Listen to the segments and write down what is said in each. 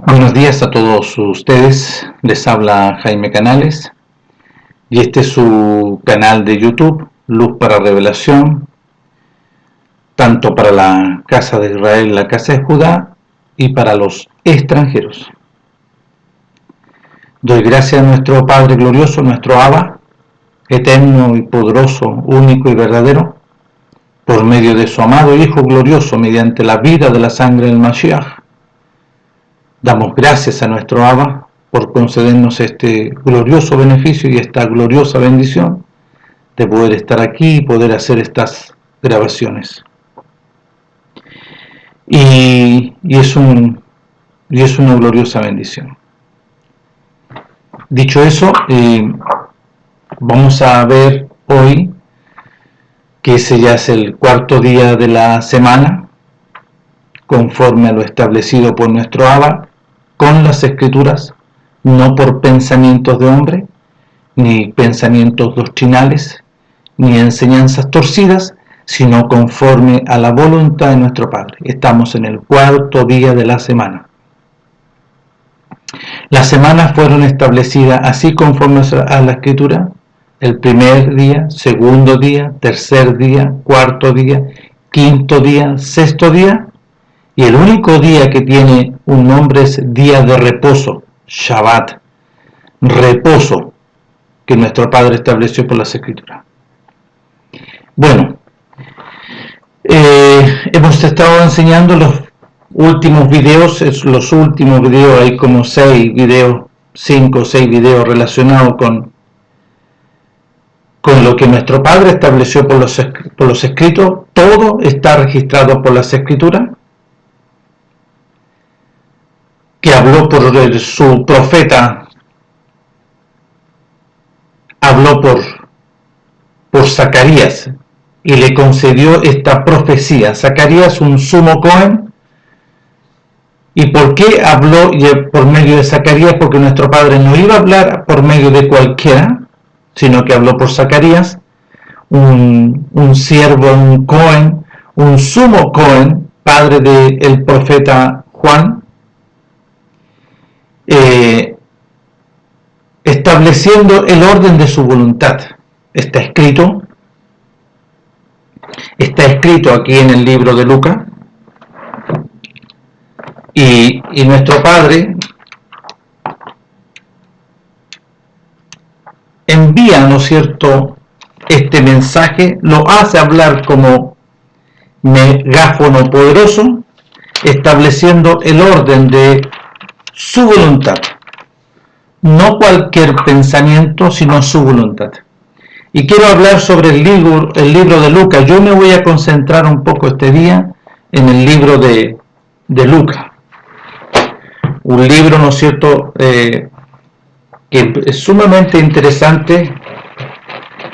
Buenos días a todos ustedes, les habla Jaime Canales y este es su canal de YouTube, Luz para Revelación, tanto para la casa de Israel, la casa de Judá y para los extranjeros. Doy gracias a nuestro Padre glorioso, nuestro Abba, eterno y poderoso, único y verdadero, por medio de su amado Hijo glorioso, mediante la vida de la sangre del Mashiach. Damos gracias a nuestro Abba por concedernos este glorioso beneficio y esta gloriosa bendición de poder estar aquí y poder hacer estas grabaciones. Y es una gloriosa bendición. Dicho eso, vamos a ver hoy que ese ya es el cuarto día de la semana, conforme a lo establecido por nuestro Abba, con las Escrituras, no por pensamientos de hombre, ni pensamientos doctrinales, ni enseñanzas torcidas, sino conforme a la voluntad de nuestro Padre. Estamos en el cuarto día de la semana. Las semanas fueron establecidas así conforme a la Escritura: el primer día, segundo día, tercer día, cuarto día, quinto día, sexto día, y el único día que tiene un nombre es día de reposo, Shabbat, reposo, que nuestro Padre estableció por las Escrituras. Bueno, hemos estado enseñando los últimos videos, hay como 6 videos, 5 o 6 videos relacionados con lo que nuestro Padre estableció por los escritos. Todo está registrado por las Escrituras, que habló por su profeta, habló por Zacarías y le concedió esta profecía. Zacarías, un sumo Cohen. ¿Y por qué habló por medio de Zacarías? Porque nuestro Padre no iba a hablar por medio de cualquiera, sino que habló por Zacarías, un siervo, un Cohen, un sumo Cohen, padre del profeta Juan, estableciendo el orden de su voluntad. Está escrito aquí en el libro de Lucas, y nuestro Padre envía, ¿no es cierto?, este mensaje, lo hace hablar como megáfono poderoso, estableciendo el orden de su voluntad. No cualquier pensamiento, sino su voluntad. Y quiero hablar sobre el libro de Lucas. Yo me voy a concentrar un poco este día en el libro de Lucas. Un libro, ¿no es cierto?, que es sumamente interesante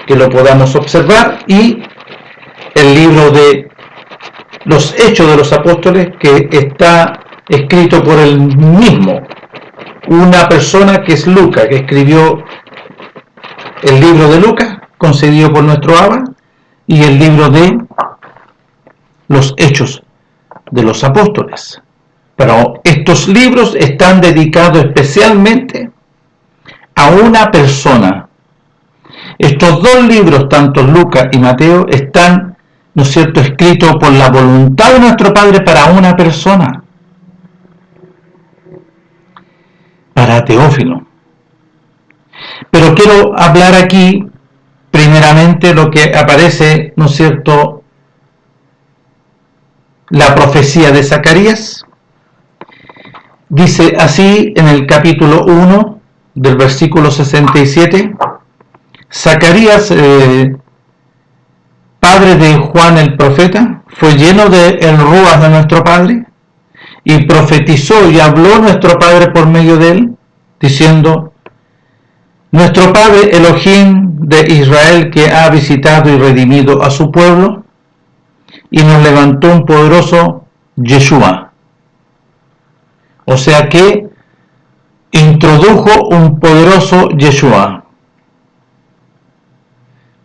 que lo podamos observar, y el libro de los Hechos de los Apóstoles, que está escrito por el mismo, una persona que es Lucas, que escribió el libro de Lucas, concedido por nuestro Abba, y el libro de los Hechos de los Apóstoles. Pero estos libros están dedicados especialmente a una persona. Estos dos libros, tanto Lucas y Mateo, están, ¿no es cierto?, escritos por la voluntad de nuestro Padre para una persona, para Teófilo. Pero quiero hablar aquí primeramente lo que aparece, ¿no es cierto?, la profecía de Zacarías. Dice así en el capítulo 1 del versículo 67, Zacarías, padre de Juan el profeta, fue lleno del Ruach de nuestro Padre, y profetizó y habló nuestro Padre por medio de él, diciendo: nuestro Padre Elohim de Israel, que ha visitado y redimido a su pueblo, y nos levantó un poderoso Yeshua. O sea que introdujo un poderoso Yeshua,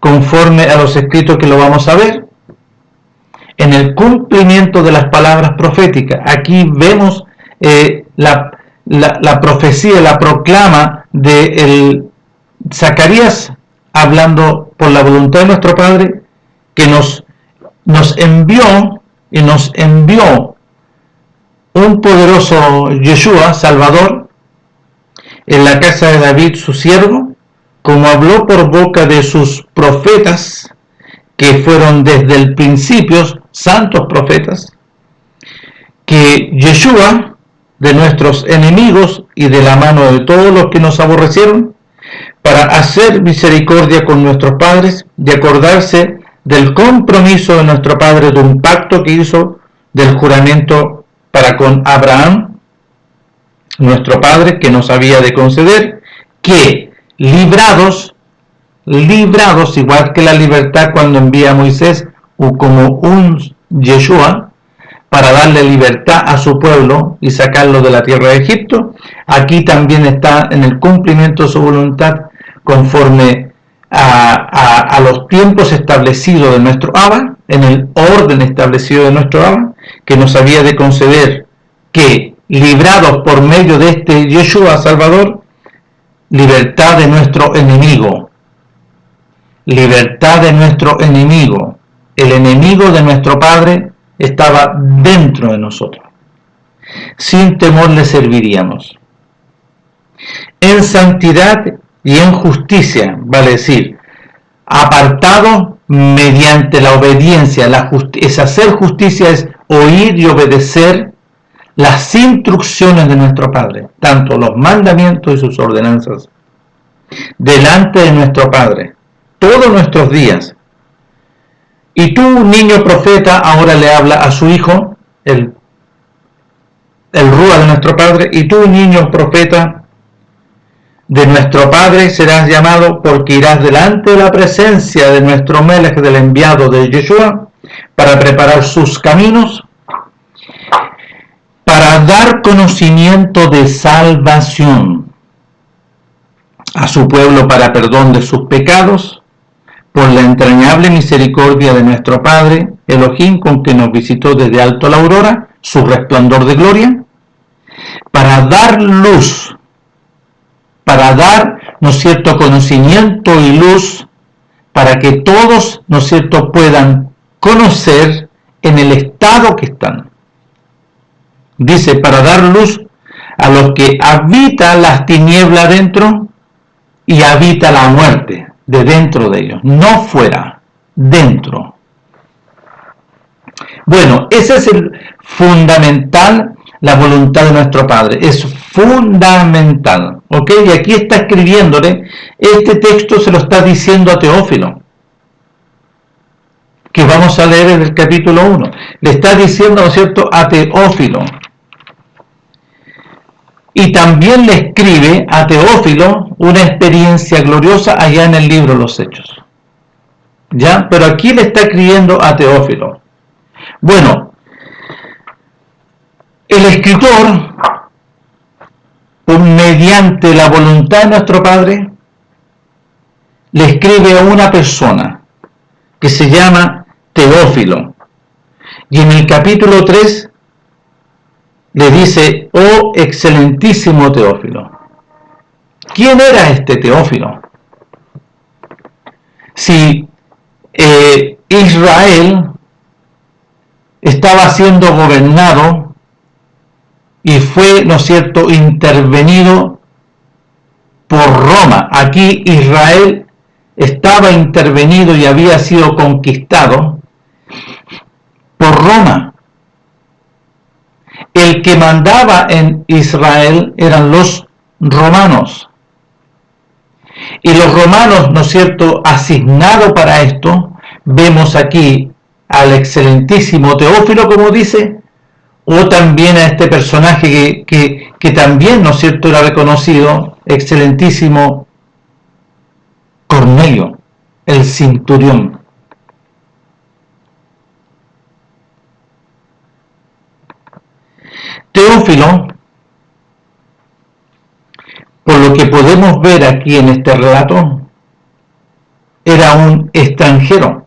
conforme a los escritos que lo vamos a ver, en el cumplimiento de las palabras proféticas. Aquí vemos la profecía, la proclama de Zacarías, hablando por la voluntad de nuestro Padre, que nos envió un poderoso Yeshua, Salvador, en la casa de David, su siervo, como habló por boca de sus profetas, que fueron desde el principio santos profetas, que Yeshua, de nuestros enemigos y de la mano de todos los que nos aborrecieron, para hacer misericordia con nuestros padres y acordarse del compromiso de nuestro Padre, de un pacto que hizo, del juramento para con Abraham, nuestro Padre, que nos había de conceder, que librados, igual que la libertad cuando envía a Moisés como un Yeshua, para darle libertad a su pueblo y sacarlo de la tierra de Egipto, aquí también está en el cumplimiento de su voluntad, conforme a los tiempos establecidos de nuestro Abba, en el orden establecido de nuestro Abba, que nos había de conceder que, librados por medio de este Yeshua Salvador, libertad de nuestro enemigo, libertad de nuestro enemigo, el enemigo de nuestro Padre estaba dentro de nosotros. Sin temor le serviríamos. En santidad y en justicia, vale decir, apartado mediante la obediencia. Es hacer justicia, es oír y obedecer las instrucciones de nuestro Padre, tanto los mandamientos y sus ordenanzas, delante de nuestro Padre, todos nuestros días. Y tú, niño profeta, ahora le habla a su hijo, el Rúa de nuestro Padre, y tú, niño profeta de nuestro Padre, serás llamado, porque irás delante de la presencia de nuestro Melech, del enviado de Yeshua, para preparar sus caminos, para dar conocimiento de salvación a su pueblo, para perdón de sus pecados, por la entrañable misericordia de nuestro Padre Elohim, con que nos visitó desde alto la aurora, su resplandor de gloria, para dar luz, para dar, ¿no es cierto?, conocimiento y luz, para que todos, ¿no es cierto?, puedan conocer en el estado que están. Dice, para dar luz a los que habitan las tinieblas dentro y habita la muerte de dentro de ellos, no fuera, dentro. Bueno, ese es el fundamental, la voluntad de nuestro Padre, es fundamental, ¿ok? Y aquí está escribiéndole, este texto se lo está diciendo a Teófilo, que vamos a leer en el capítulo 1, le está diciendo, ¿no es cierto?, a Teófilo. Y también le escribe a Teófilo una experiencia gloriosa allá en el libro Los Hechos. ¿Ya? Pero aquí le está escribiendo a Teófilo. Bueno, el escritor, mediante la voluntad de nuestro Padre, le escribe a una persona que se llama Teófilo. Y en el capítulo 3 le dice, oh excelentísimo Teófilo. ¿Quién era este Teófilo? Si Israel estaba siendo gobernado y fue, ¿no es cierto?, intervenido por Roma. Aquí Israel estaba intervenido y había sido conquistado por Roma. El que mandaba en Israel eran los romanos. Y los romanos, ¿no es cierto?, asignado para esto, vemos aquí al excelentísimo Teófilo, como dice, o también a este personaje que también, ¿no es cierto?, era reconocido, excelentísimo Cornelio, el centurión. Teófilo, por lo que podemos ver aquí en este relato, era un extranjero.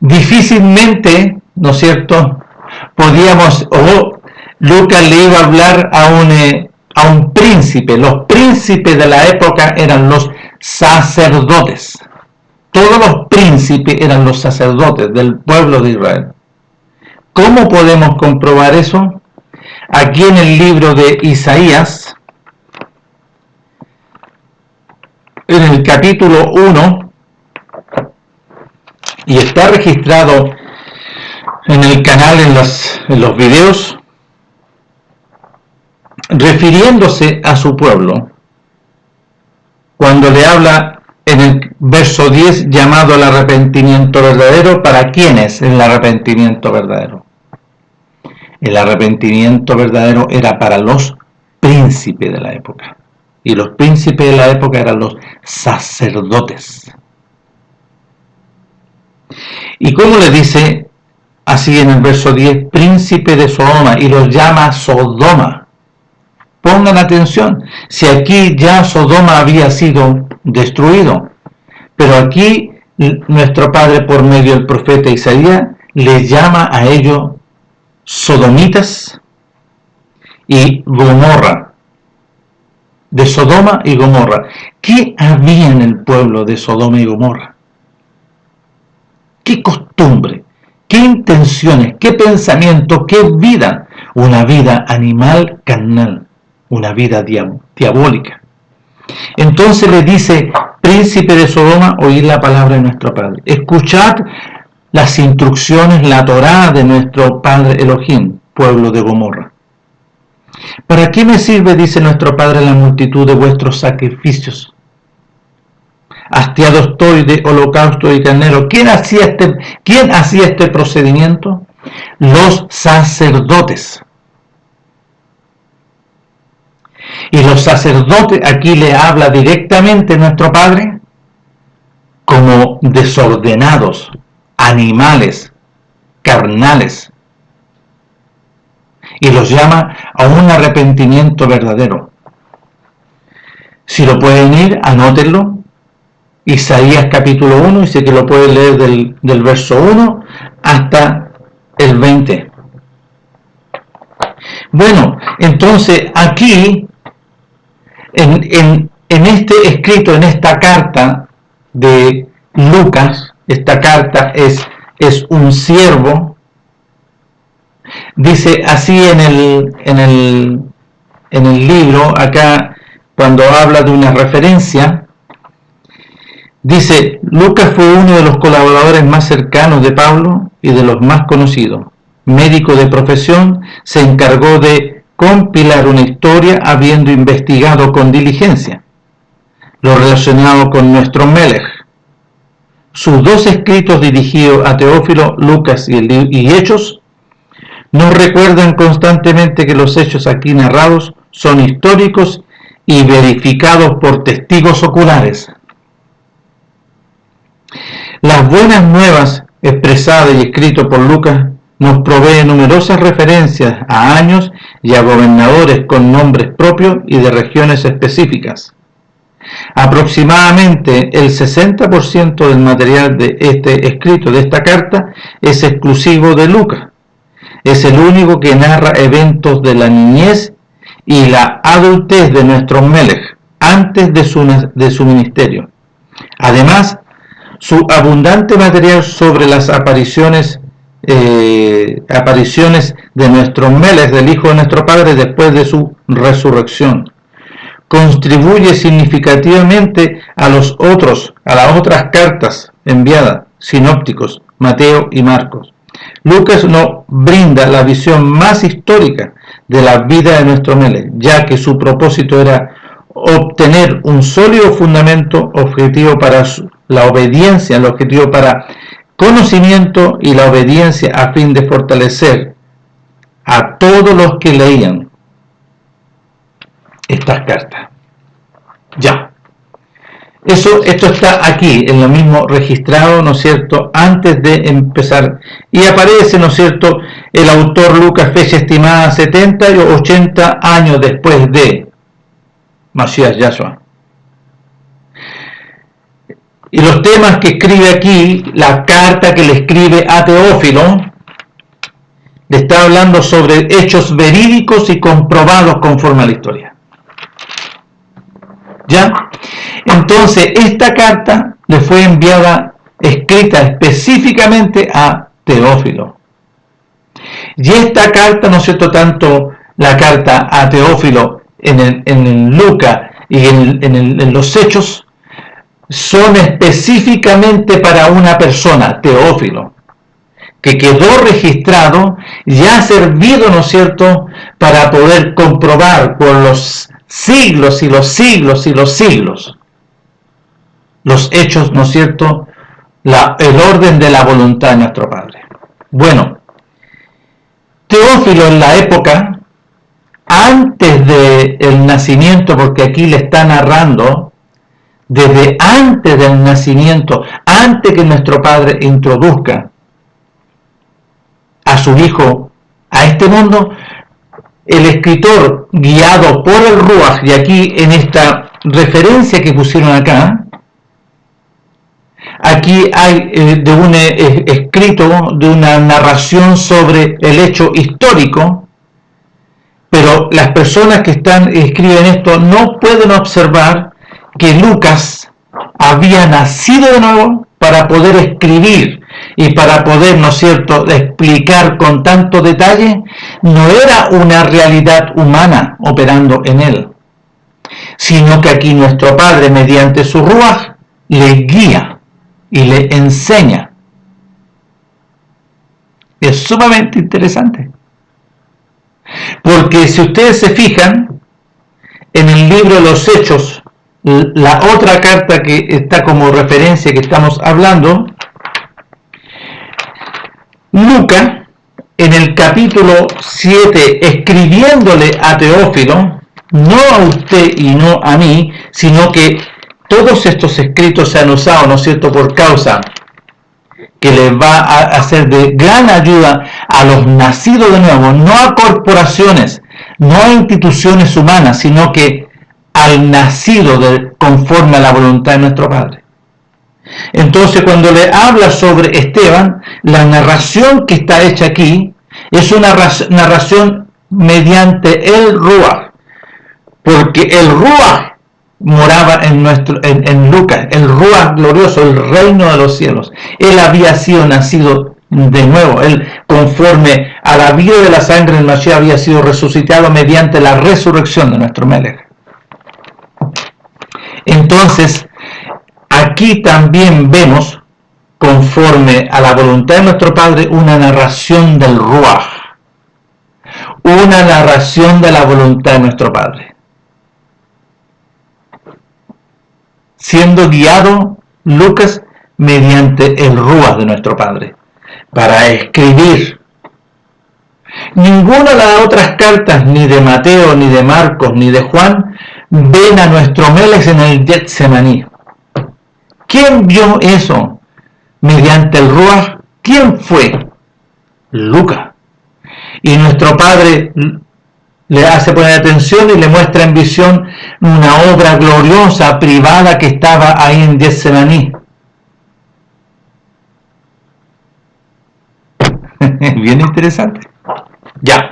Difícilmente, ¿no es cierto?, Lucas le iba a hablar a un príncipe. Los príncipes de la época eran los sacerdotes. Todos los príncipes eran los sacerdotes del pueblo de Israel. ¿Cómo podemos comprobar eso? Aquí en el libro de Isaías, en el capítulo 1, y está registrado en el canal, en los videos, refiriéndose a su pueblo, cuando le habla en el verso 10, llamado al arrepentimiento verdadero. ¿Para quién es el arrepentimiento verdadero? El arrepentimiento verdadero era para los príncipes de la época, y los príncipes de la época eran los sacerdotes. ¿Y cómo le dice así en el verso 10? Príncipe de Sodoma, y los llama Sodoma. Pongan atención, si aquí ya Sodoma había sido destruido, pero aquí nuestro Padre, por medio del profeta Isaías, les llama a ellos sodomitas y Gomorra. De Sodoma y Gomorra. ¿Qué había en el pueblo de Sodoma y Gomorra? ¿Qué costumbre? ¿Qué intenciones? ¿Qué pensamiento? ¿Qué vida? Una vida animal, carnal. Una vida diabólica. Entonces le dice: príncipe de Sodoma, oíd la palabra de nuestro Padre. Escuchad las instrucciones, la Torá de nuestro Padre Elohim, pueblo de Gomorra. ¿Para qué me sirve, dice nuestro Padre, la multitud de vuestros sacrificios? Hastiado estoy de holocausto y carnero. ¿Quién hacía este procedimiento? Los sacerdotes. Y los sacerdotes, aquí le habla directamente nuestro Padre como desordenados, animales, carnales, y los llama a un arrepentimiento verdadero. Si lo pueden ir, anótenlo. Isaías capítulo 1, dice que lo pueden leer del verso 1 hasta el 20. Bueno, entonces aquí, en este escrito, en esta carta de Lucas, esta carta es un siervo, dice así en el libro, acá cuando habla de una referencia, dice: Lucas fue uno de los colaboradores más cercanos de Pablo y de los más conocidos. Médico de profesión, se encargó de compilar una historia habiendo investigado con diligencia lo relacionado con nuestro Melech. Sus dos escritos dirigidos a Teófilo, Lucas y Hechos, nos recuerdan constantemente que los hechos aquí narrados son históricos y verificados por testigos oculares. Las buenas nuevas expresadas y escritas por Lucas nos provee numerosas referencias a años y a gobernadores con nombres propios y de regiones específicas. Aproximadamente el 60% del material de este escrito, de esta carta, es exclusivo de Lucas. Es el único que narra eventos de la niñez y la adultez de nuestro Melech antes de su ministerio. Además, su abundante material sobre las apariciones de nuestro Melech, del Hijo de nuestro Padre, después de su resurrección, contribuye significativamente a las otras cartas enviadas, sinópticos, Mateo y Marcos. Lucas nos brinda la visión más histórica de la vida de nuestro Melech, ya que su propósito era obtener un sólido fundamento objetivo para la obediencia, el objetivo para conocimiento y la obediencia, a fin de fortalecer a todos los que leían estas cartas. Ya. Esto está aquí, en lo mismo registrado, ¿no es cierto?, antes de empezar. Y aparece, ¿no es cierto?, el autor Lucas, fecha estimada 70 o 80 años después de Masías Yahshua. Y los temas que escribe aquí, la carta que le escribe a Teófilo, Le está hablando sobre hechos verídicos y comprobados conforme a la historia. ¿Ya? Entonces, esta carta le fue enviada, escrita específicamente a Teófilo. Y esta carta, ¿no es cierto?, tanto la carta a Teófilo en Lucas y en los Hechos, son específicamente para una persona, Teófilo, que quedó registrado y ha servido, ¿no es cierto?, para poder comprobar por los siglos y los siglos y los siglos los hechos, ¿no es cierto?, el orden de la voluntad de nuestro Padre. Bueno, Teófilo en la época, antes del nacimiento, porque aquí le está narrando, desde antes del nacimiento, antes que nuestro Padre introduzca a su Hijo a este mundo, el escritor, guiado por el Ruach, y aquí en esta referencia que pusieron acá, aquí hay de un escrito, de una narración sobre el hecho histórico, pero las personas que escriben esto no pueden observar que Lucas había nacido de nuevo para poder escribir y para poder, ¿no es cierto?, explicar con tanto detalle. No era una realidad humana operando en él, sino que aquí nuestro Padre, mediante su Ruach, le guía y le enseña. Es sumamente interesante, porque si ustedes se fijan en el libro de los Hechos, la otra carta que está como referencia que estamos hablando, Lucas, en el capítulo 7, escribiéndole a Teófilo, no a usted y no a mí, sino que todos estos escritos se han usado, ¿no es cierto?, por causa que les va a hacer de gran ayuda a los nacidos de nuevo, no a corporaciones, no a instituciones humanas, sino que al nacido conforme a la voluntad de nuestro Padre. Entonces, cuando le habla sobre Esteban, la narración que está hecha aquí es una narración mediante el Ruach, porque el Ruach moraba en Lucas, el Ruach glorioso, el reino de los cielos. Él había sido nacido de nuevo, él conforme a la vida de la sangre del Mashiach había sido resucitado mediante la resurrección de nuestro Melech. Entonces, aquí también vemos, conforme a la voluntad de nuestro Padre, una narración del Ruach, una narración de la voluntad de nuestro Padre, siendo guiado Lucas mediante el Ruach de nuestro Padre, para escribir. Ninguna de las otras cartas, ni de Mateo, ni de Marcos, ni de Juan, ven a nuestro Melech en el Getsemaní. ¿Quién vio eso mediante el Ruach? ¿Quién fue? Lucas. Y nuestro Padre le hace poner atención y le muestra en visión una obra gloriosa, privada, que estaba ahí en Getsemaní. Bien interesante. Ya.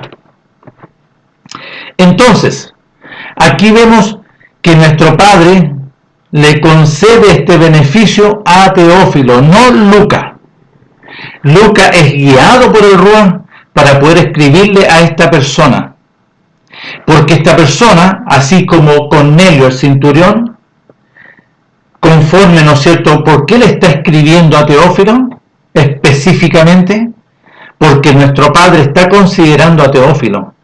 Entonces, aquí vemos que nuestro Padre le concede este beneficio a Teófilo, no Lucas. Lucas es guiado por el Ruach para poder escribirle a esta persona, porque esta persona, así como Cornelio el centurión, conforme, ¿no es cierto?, ¿por qué le está escribiendo a Teófilo específicamente? Porque nuestro Padre está considerando a Teófilo,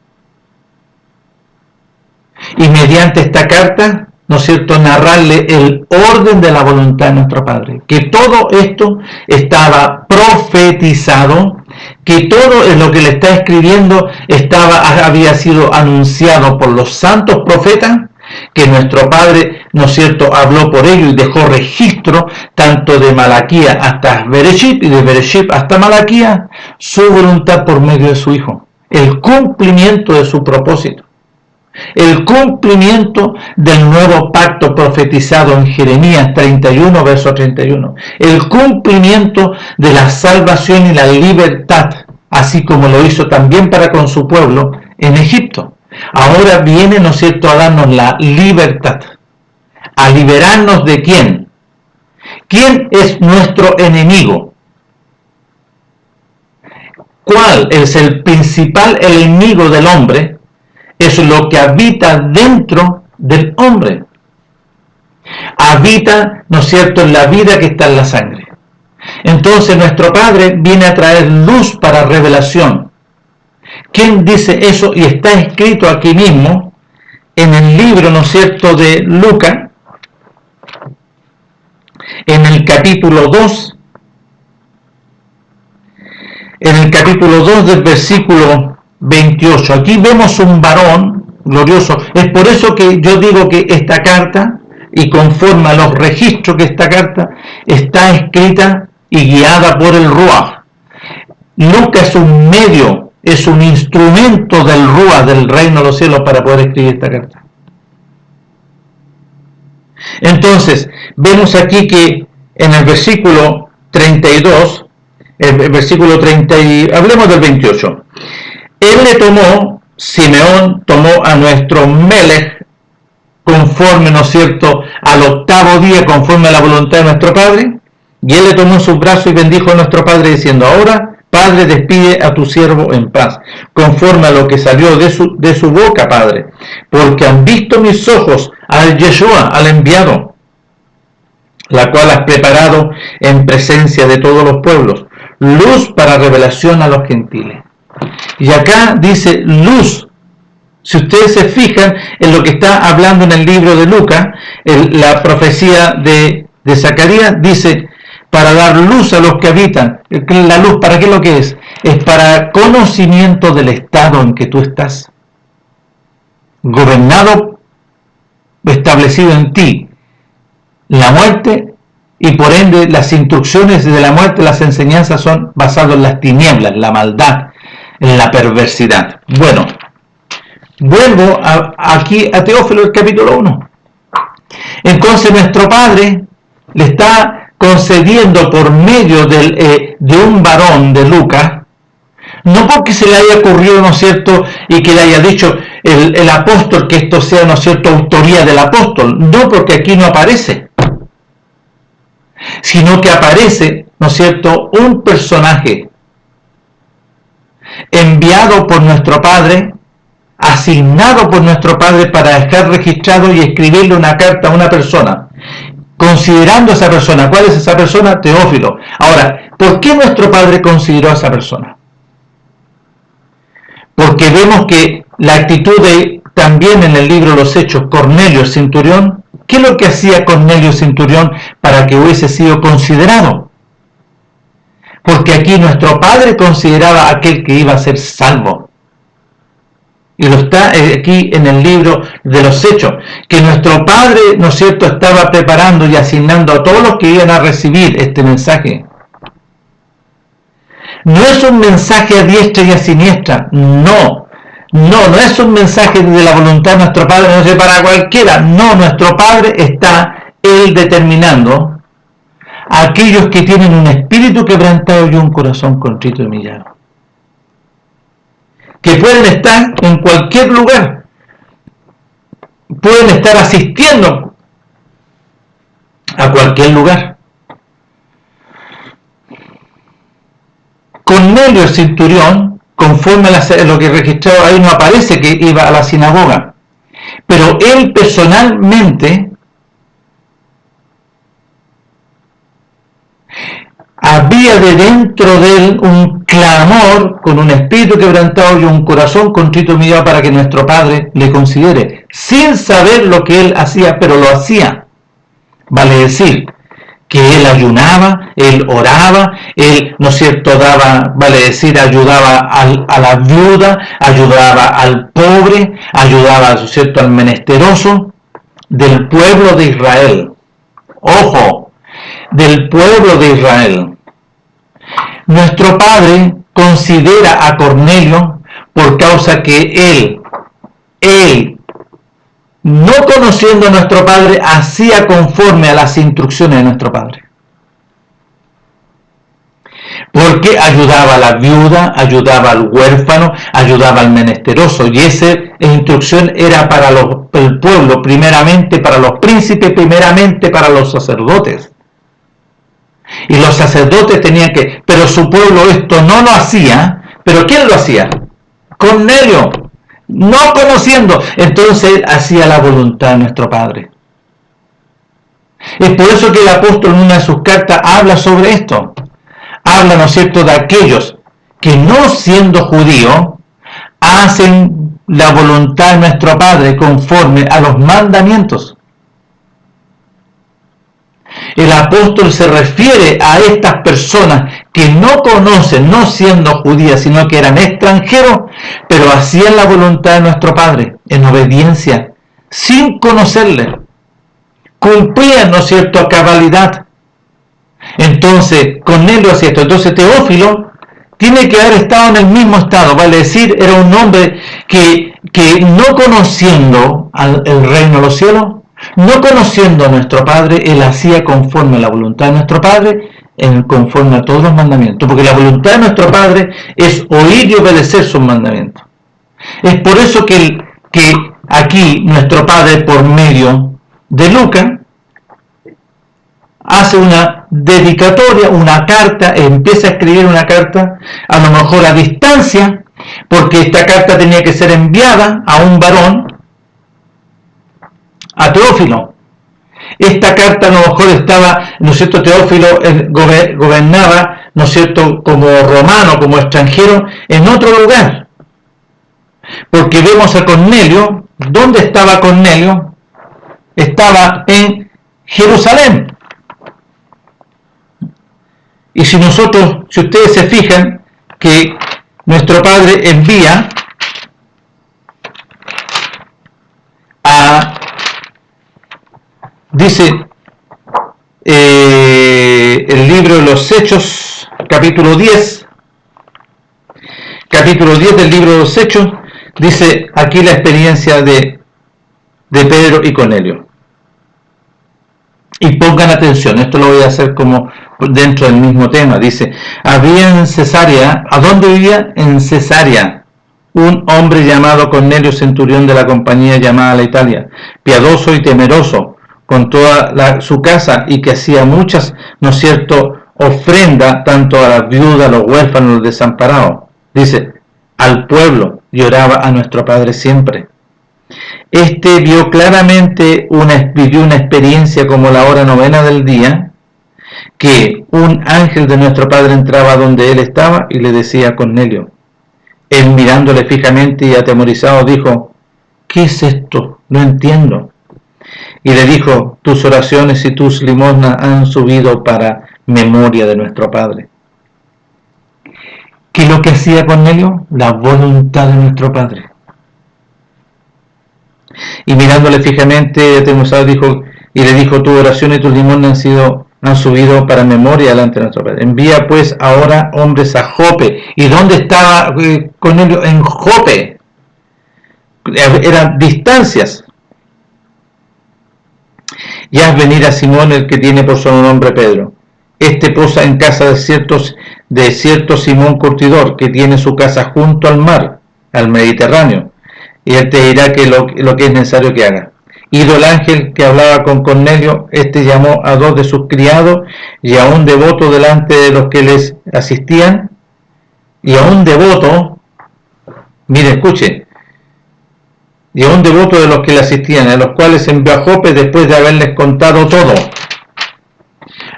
y mediante esta carta, ¿no es cierto?, narrarle el orden de la voluntad de nuestro Padre, que todo esto estaba profetizado, que todo lo que le está escribiendo había sido anunciado por los santos profetas, que nuestro Padre, ¿no es cierto?, habló por ello y dejó registro tanto de Malaquías hasta Bereshit y de Bereshit hasta Malaquías, su voluntad por medio de su Hijo, el cumplimiento de su propósito, el cumplimiento del nuevo pacto profetizado en Jeremías 31, verso 31, el cumplimiento de la salvación y la libertad así como lo hizo también para con su pueblo en Egipto. Ahora viene, ¿no es cierto?, a darnos la libertad. ¿A liberarnos de quién? ¿Quién es nuestro enemigo? ¿Cuál es el principal enemigo del hombre? Es lo que habita dentro del hombre. Habita, ¿no es cierto?, en la vida que está en la sangre. Entonces nuestro Padre viene a traer luz para revelación. ¿Quién dice eso? Y está escrito aquí mismo en el libro, ¿no es cierto?, de Lucas, en el capítulo 2, del versículo 28. Aquí vemos un varón glorioso. Es por eso que yo digo que esta carta, y conforme a los registros que esta carta está escrita y guiada por el Ruach. Lucas es un medio, es un instrumento del Ruach, del reino de los cielos, para poder escribir esta carta. Entonces, vemos aquí que en el versículo 32, el versículo 30, hablemos del 28. Él le tomó, Simeón tomó a nuestro Melech, conforme, ¿no es cierto?, al octavo día, conforme a la voluntad de nuestro Padre, y él le tomó en sus brazos y bendijo a nuestro Padre, diciendo: ahora, Padre, despide a tu siervo en paz, conforme a lo que salió de su boca, Padre, porque han visto mis ojos al Yeshua, al enviado, la cual has preparado en presencia de todos los pueblos, luz para revelación a los gentiles. Y acá dice luz. Si ustedes se fijan en lo que está hablando en el libro de Lucas, la profecía de Zacarías dice: para dar luz a los que habitan. La luz, ¿para qué es lo que es? Es para conocimiento del estado en que tú estás. Gobernado, establecido en ti la muerte, y por ende las instrucciones de la muerte, las enseñanzas son basadas en las tinieblas, en la maldad, en la perversidad. Bueno, vuelvo aquí a Teófilo, el capítulo 1. Entonces nuestro Padre le está concediendo por medio de un varón de Lucas, no porque se le haya ocurrido, ¿no es cierto?, y que le haya dicho el apóstol que esto sea, ¿no es cierto?, autoría del apóstol, no, porque aquí no aparece, sino que aparece, ¿no es cierto?, un personaje enviado por nuestro Padre, asignado por nuestro Padre para estar registrado y escribirle una carta a una persona, considerando a esa persona. ¿Cuál es esa persona? Teófilo. Ahora, ¿por qué nuestro Padre consideró a esa persona? Porque vemos que la actitud de, también en el libro de los Hechos, Cornelio el centurión, ¿qué es lo que hacía Cornelio el centurión para que hubiese sido considerado? Porque aquí nuestro Padre consideraba a aquel que iba a ser salvo. Y lo está aquí en el libro de los Hechos, que nuestro Padre, ¿no es cierto?, estaba preparando y asignando a todos los que iban a recibir este mensaje. No es un mensaje a diestra y a siniestra, no es un mensaje de la voluntad de nuestro Padre, no sé, para cualquiera, no, nuestro Padre está Él determinando a aquellos que tienen un espíritu quebrantado y un corazón contrito y humillado, que pueden estar en cualquier lugar, pueden estar asistiendo a cualquier lugar. Cornelio el centurión, conforme a lo que registrado ahí, no aparece que iba a la sinagoga, pero él personalmente había de dentro de él un clamor con un espíritu quebrantado y un corazón contrito y humillado para que nuestro Padre le considere, sin saber lo que él hacía, pero lo hacía. Vale decir que él ayunaba, él oraba, él, ¿no es cierto?, daba, vale decir, ayudaba a la viuda, ayudaba al pobre, ayudaba, ¿no es cierto?, al menesteroso del pueblo de Israel. Ojo, del pueblo de Israel. Nuestro Padre considera a Cornelio por causa que él, no conociendo a nuestro Padre, hacía conforme a las instrucciones de nuestro Padre. porque ayudaba a la viuda, ayudaba al huérfano, ayudaba al menesteroso, y esa instrucción era para el pueblo, primeramente para los príncipes, primeramente para los sacerdotes. Y los sacerdotes tenían que, pero su pueblo esto no lo hacía. ¿Pero quién lo hacía? Cornelio, no conociendo. Entonces él hacía la voluntad de nuestro Padre. Es por eso que el apóstol en una de sus cartas habla sobre esto. Habla, ¿no es cierto?, de aquellos que no siendo judíos hacen la voluntad de nuestro Padre conforme a los mandamientos. El apóstol se refiere a estas personas que no conocen, no siendo judías, sino que eran extranjeros, pero hacían la voluntad de nuestro Padre en obediencia, sin conocerle. Cumplían, ¿no es cierto?, a cabalidad. Entonces, Cornelio hacía esto. Entonces, Teófilo tiene que haber estado en el mismo estado, vale decir, era un hombre que no conociendo el reino de los cielos, no conociendo a nuestro Padre, él hacía conforme a la voluntad de nuestro Padre, conforme a todos los mandamientos, porque la voluntad de nuestro Padre es oír y obedecer sus mandamientos. Es por eso que aquí nuestro Padre, por medio de Lucas, hace una dedicatoria, una carta, empieza a escribir una carta, a lo mejor a distancia, porque esta carta tenía que ser enviada a un varón, a Teófilo. Esta carta a lo mejor estaba, ¿no es cierto?, Teófilo gobernaba, ¿no es cierto?, como romano, como extranjero, en otro lugar. Porque vemos a Cornelio, ¿dónde estaba Cornelio? Estaba en Jerusalén. Y si ustedes se fijan que nuestro Padre envía dice el libro de los Hechos, capítulo 10 del libro de los Hechos, dice aquí la experiencia de Pedro y Cornelio. Y pongan atención, esto lo voy a hacer como dentro del mismo tema. Dice, había en Cesarea, ¿a dónde vivía? En Cesarea, un hombre llamado Cornelio, centurión de la compañía llamada la Italia, piadoso y temeroso, con toda su casa, y que hacía muchas, ¿no es cierto?, ofrenda tanto a las viudas, a los huérfanos, a los desamparados. Dice, al pueblo, y oraba a nuestro Padre siempre. Este vivió una experiencia como la hora novena del día, que un ángel de nuestro Padre entraba donde él estaba y le decía a Cornelio. Él, mirándole fijamente y atemorizado, dijo, ¿qué es esto? No entiendo. Y le dijo, tus oraciones y tus limosnas han subido para memoria de nuestro Padre. ¿Qué es lo que hacía Cornelio? La voluntad de nuestro Padre. Y mirándole fijamente, atemorizado, le dijo, tu oración y tus limosnas han subido para memoria delante de nuestro Padre. Envía pues ahora hombres a Jope. ¿Y dónde estaba Cornelio? En Jope. Eran distancias. Y haz venir a Simón, el que tiene por sobrenombre Pedro. Este posa en casa de cierto Simón Curtidor, que tiene su casa junto al mar, al Mediterráneo. Y él te dirá que lo que es necesario que haga. Ido el ángel que hablaba con Cornelio, llamó a 2 de sus criados y a un devoto delante de los que les asistían. Y a un devoto, mire, escuche, y a un devoto de los que le asistían, a los cuales envió a Jope después de haberles contado todo.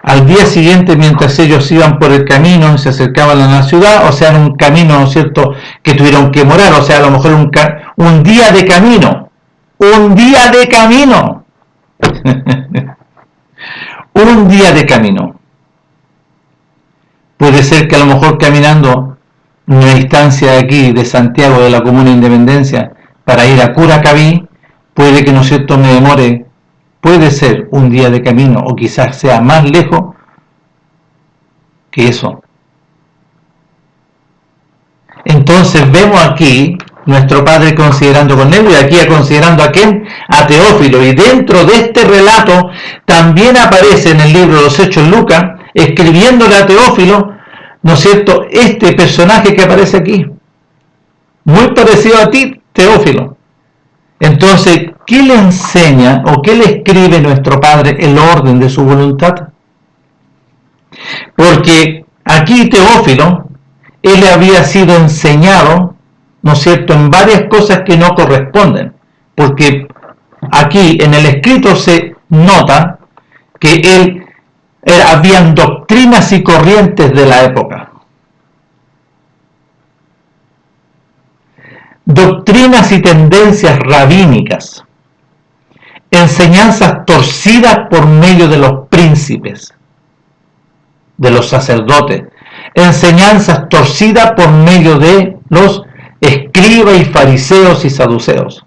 Al día siguiente, mientras ellos iban por el camino y se acercaban a la ciudad, o sea, en un camino, ¿no es cierto?, que tuvieron que morar, o sea, a lo mejor un día de camino. Un día de camino. Un día de camino. Puede ser que a lo mejor caminando una distancia de aquí, de Santiago, de la Comuna de Independencia, para ir a Curacaví, puede que, ¿no es cierto?, me demore, puede ser un día de camino, o quizás sea más lejos que eso. Entonces vemos aquí nuestro Padre considerando Cornelio, y aquí considerando a quién, a Teófilo. Y dentro de este relato también aparece en el libro de los Hechos Lucas, escribiéndole a Teófilo, ¿no es cierto?, este personaje que aparece aquí, muy parecido a ti, Teófilo. Entonces, ¿qué le enseña o qué le escribe nuestro Padre el orden de su voluntad? Porque aquí Teófilo, él había sido enseñado, ¿no es cierto?, en varias cosas que no corresponden, porque aquí en el escrito se nota que habían doctrinas y corrientes de la época. Doctrinas y tendencias rabínicas, enseñanzas torcidas por medio de los príncipes, de los sacerdotes, enseñanzas torcidas por medio de los escribas y fariseos y saduceos,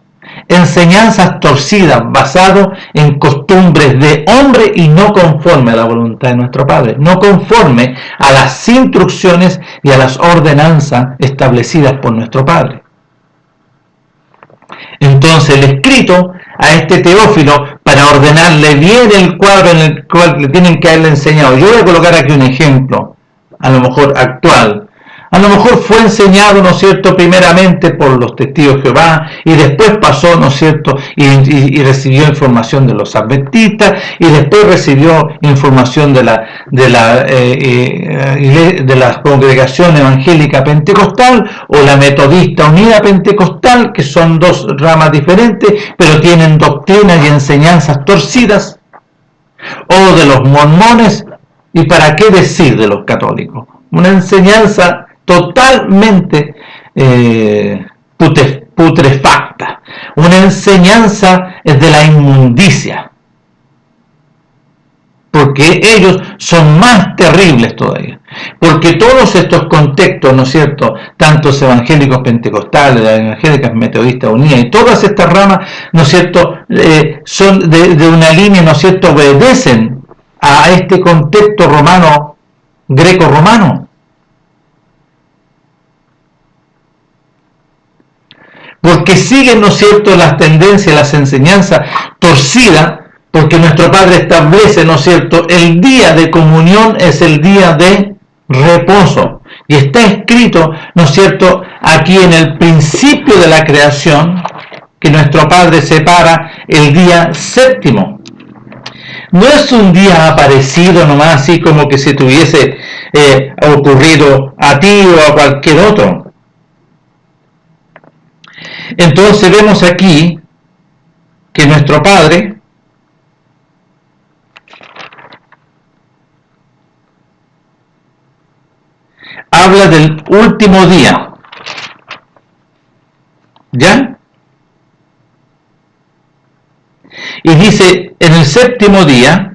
enseñanzas torcidas basadas en costumbres de hombre y no conforme a la voluntad de nuestro Padre, no conforme a las instrucciones y a las ordenanzas establecidas por nuestro Padre. Entonces el escrito a este Teófilo, para ordenarle bien el cuadro en el cual le tienen que haberle enseñado. Yo voy a colocar aquí un ejemplo, a lo mejor actual. A lo mejor fue enseñado, ¿no es cierto?, primeramente por los testigos de Jehová, y después pasó, ¿no es cierto?, y recibió información de los adventistas, y después recibió información de la congregación evangélica pentecostal, o la metodista unida pentecostal, que son dos ramas diferentes, pero tienen doctrinas y enseñanzas torcidas, o de los mormones, y para qué decir de los católicos. Una enseñanza totalmente putrefacta, una enseñanza de la inmundicia, porque ellos son más terribles todavía, porque todos estos contextos, ¿no es cierto?, tantos evangélicos pentecostales, evangélicas metodistas unidas y todas estas ramas, ¿no es cierto?, son de una línea, ¿no es cierto?, obedecen a este contexto romano, greco-romano. Porque siguen, ¿no es cierto?, las tendencias, las enseñanzas torcidas, porque nuestro Padre establece, ¿no es cierto?, el día de comunión es el día de reposo. Y está escrito, ¿no es cierto?, aquí en el principio de la creación, que nuestro Padre separa el día séptimo. No es un día aparecido nomás, así como que si te hubiese ocurrido a ti o a cualquier otro. Entonces vemos aquí que nuestro Padre habla del último día, ¿ya? Y dice, en el séptimo día,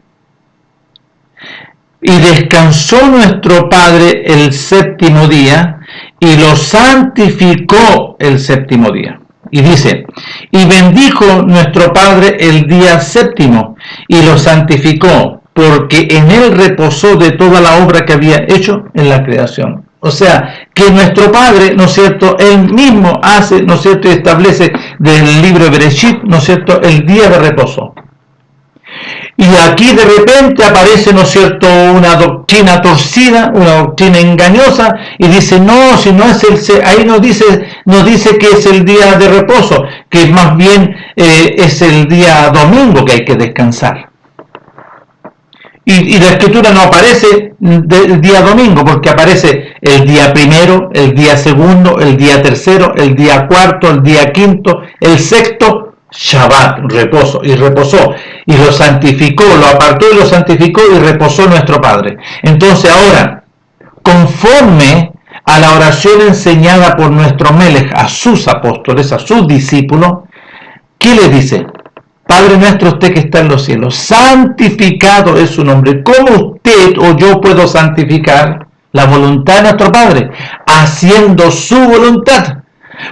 y descansó nuestro Padre el séptimo día, y lo santificó el séptimo día. Y dice, y bendijo nuestro Padre el día séptimo, y lo santificó, porque en él reposó de toda la obra que había hecho en la creación. O sea, que nuestro Padre, ¿no es cierto?, él mismo hace, ¿no es cierto?, y establece del libro de Bereshit, ¿no es cierto?, el día de reposo. Y aquí de repente aparece, ¿no es cierto?, una doctrina torcida, una doctrina engañosa, y dice, no, si no es ahí nos dice que es el día de reposo, que más bien es el día domingo que hay que descansar. Y la escritura no aparece el día domingo, porque aparece el día primero, el día segundo, el día tercero, el día cuarto, el día quinto, el sexto, Shabbat, reposo, y reposó, y lo santificó, lo apartó y lo santificó, y reposó nuestro Padre. Entonces ahora, conforme a la oración enseñada por nuestro Melech a sus apóstoles, a sus discípulos, ¿qué le dice? Padre nuestro, usted que está en los cielos, santificado es su nombre. ¿Cómo usted o yo puedo santificar la voluntad de nuestro Padre? Haciendo su voluntad.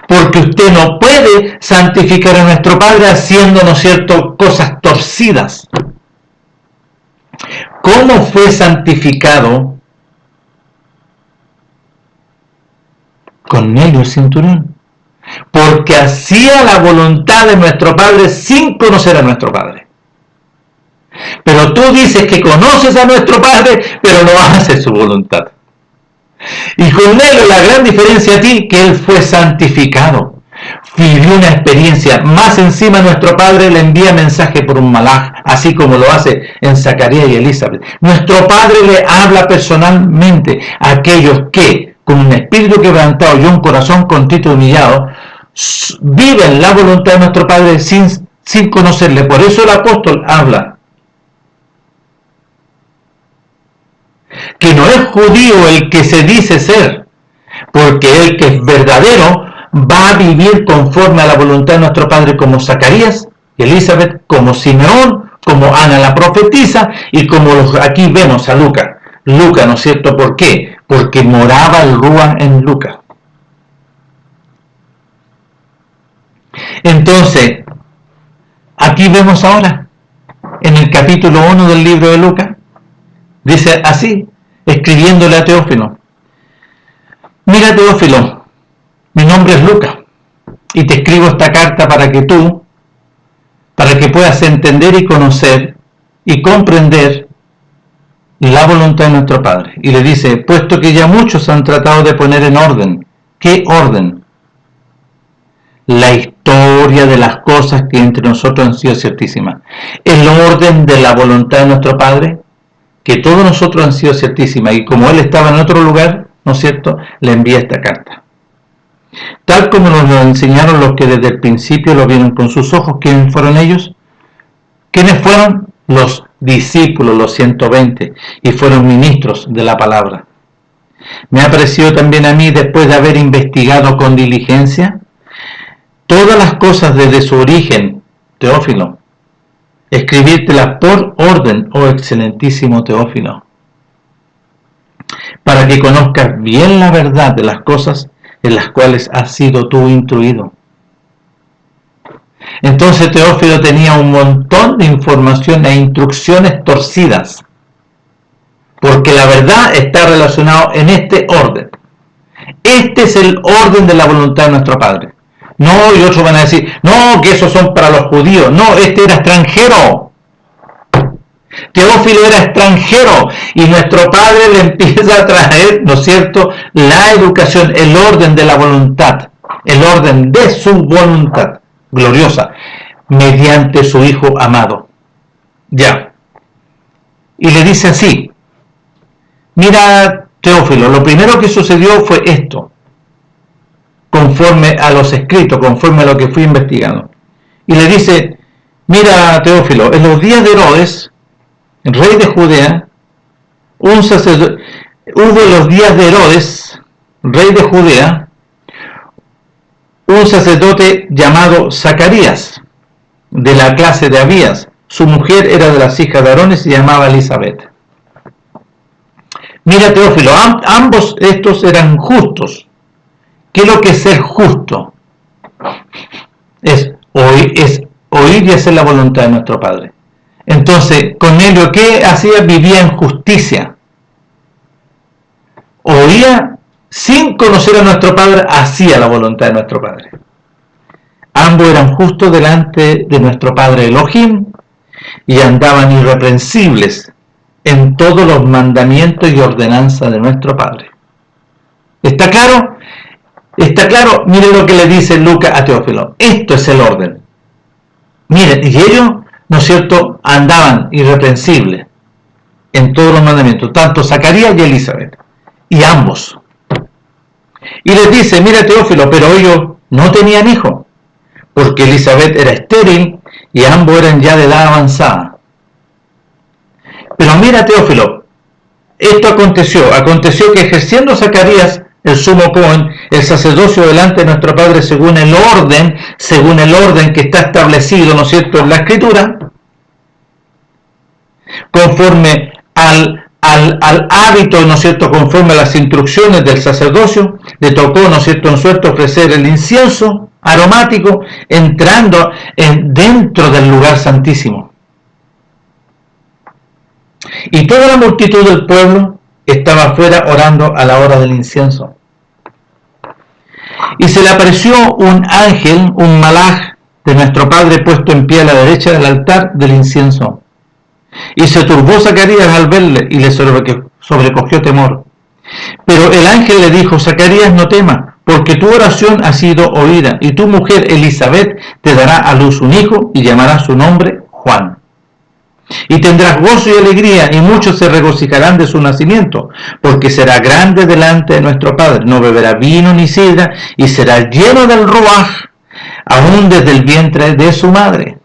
Porque usted no puede santificar a nuestro Padre haciendo, ¿no es cierto?, cosas torcidas. ¿Cómo fue santificado Cornelio el centurión? Porque hacía la voluntad de nuestro Padre sin conocer a nuestro Padre. Pero tú dices que conoces a nuestro Padre, pero no haces su voluntad. Y Cornelio, la gran diferencia a ti, que él fue santificado. Vivió una experiencia. Más encima nuestro Padre le envía mensaje por un malaj, así como lo hace en Zacarías y Elizabeth. Nuestro Padre le habla personalmente a aquellos que, con un espíritu quebrantado y un corazón contrito y humillado, viven la voluntad de nuestro Padre sin conocerle. Por eso el apóstol habla que no es judío el que se dice ser, porque el que es verdadero va a vivir conforme a la voluntad de nuestro Padre, como Zacarías y Elizabeth, como Simeón, como Ana la profetisa, y como aquí vemos a Lucas. Lucas, ¿no es cierto? ¿Por qué? Porque moraba el Ruach en Lucas. Entonces, aquí vemos ahora, en el capítulo 1 del libro de Lucas, dice así, escribiéndole a Teófilo: mira, Teófilo, mi nombre es Lucas, y te escribo esta carta para que puedas entender y conocer y comprender la voluntad de nuestro Padre. Y le dice: puesto que ya muchos han tratado de poner en orden. ¿Qué orden? La historia de las cosas que entre nosotros han sido ciertísimas. El orden de la voluntad de nuestro Padre, que todos nosotros han sido ciertísimas. Y como él estaba en otro lugar, ¿no es cierto?, le envía esta carta. Tal como nos lo enseñaron los que desde el principio lo vieron con sus ojos. ¿Quiénes fueron ellos? ¿Quiénes fueron? Los discípulos, los 120, y fueron ministros de la palabra. Me ha parecido también a mí, después de haber investigado con diligencia todas las cosas desde su origen, Teófilo, escribírtelas por orden, oh excelentísimo Teófilo, para que conozcas bien la verdad de las cosas en las cuales has sido tú instruido. Entonces Teófilo tenía un montón de información e instrucciones torcidas, porque la verdad está relacionada en este orden. Este es el orden de la voluntad de nuestro Padre. No, y otros van a decir, no, que esos son para los judíos. No, este era extranjero. Teófilo era extranjero, y nuestro Padre le empieza a traer, ¿no es cierto?, la educación, el orden de la voluntad, el orden de su voluntad gloriosa, mediante su Hijo amado. Ya. Y le dice así: mira, Teófilo, lo primero que sucedió fue esto, conforme a los escritos, conforme a lo que fui investigando. Y le dice: mira, Teófilo, en los días de Herodes, rey de Judea, hubo en los días de Herodes, rey de Judea, un sacerdote llamado Zacarías, de la clase de Abías. Su mujer era de las hijas de Aarón y se llamaba Elizabeth. Mira, Teófilo, ambos estos eran justos. ¿Qué es lo que es ser justo? Es oír y hacer la voluntad de nuestro Padre. Entonces, Cornelio, ¿qué hacía? Vivía en justicia. Oía sin conocer a nuestro Padre, hacía la voluntad de nuestro Padre. Ambos eran justos delante de nuestro Padre Elohim y andaban irreprensibles en todos los mandamientos y ordenanzas de nuestro Padre. ¿Está claro? ¿Está claro? Mire lo que le dice Lucas a Teófilo. Esto es el orden. Miren, y ellos, ¿no es cierto?, andaban irreprensibles en todos los mandamientos, tanto Zacarías y Elizabeth, y ambos. Y les dice: mira, Teófilo, pero ellos no tenían hijos, porque Elizabeth era estéril y ambos eran ya de edad avanzada. Pero mira, Teófilo, esto aconteció que ejerciendo Zacarías el sumo Cohen, el sacerdocio delante de nuestro Padre según el orden que está establecido, ¿no es cierto?, en la Escritura, conforme al hábito, ¿no es cierto?, conforme a las instrucciones del sacerdocio, le tocó, ¿no es cierto?, en suerte ofrecer el incienso aromático entrando dentro del lugar santísimo. Y toda la multitud del pueblo estaba afuera orando a la hora del incienso. Y se le apareció un ángel, un malaj de nuestro Padre, puesto en pie a la derecha del altar del incienso. Y se turbó Zacarías al verle y le sobrecogió temor. Pero el ángel le dijo: Zacarías, no temas, porque tu oración ha sido oída, y tu mujer Elizabeth te dará a luz un hijo, y llamará su nombre Juan. Y tendrás gozo y alegría, y muchos se regocijarán de su nacimiento, porque será grande delante de nuestro Padre. No beberá vino ni sidra, y será lleno del Ruaj, aún desde el vientre de su madre.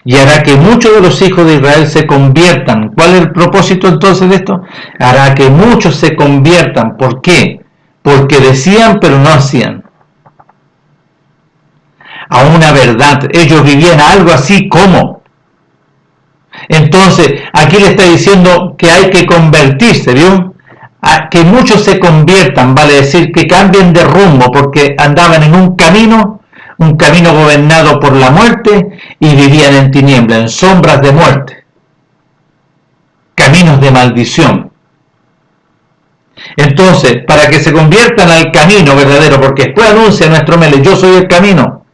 Y hará que muchos de los hijos de Israel se conviertan. ¿Cuál es el propósito entonces de esto? Hará que muchos se conviertan. ¿Por qué? Porque decían pero no hacían. A una verdad. Ellos vivían algo así como. Entonces, aquí le está diciendo que hay que convertirse, ¿vio? A que muchos se conviertan, vale decir que cambien de rumbo, porque andaban en un camino gobernado por la muerte, y vivían en tinieblas, en sombras de muerte, caminos de maldición. Entonces, para que se conviertan al camino verdadero, porque después anuncia nuestro Mele: yo soy el camino,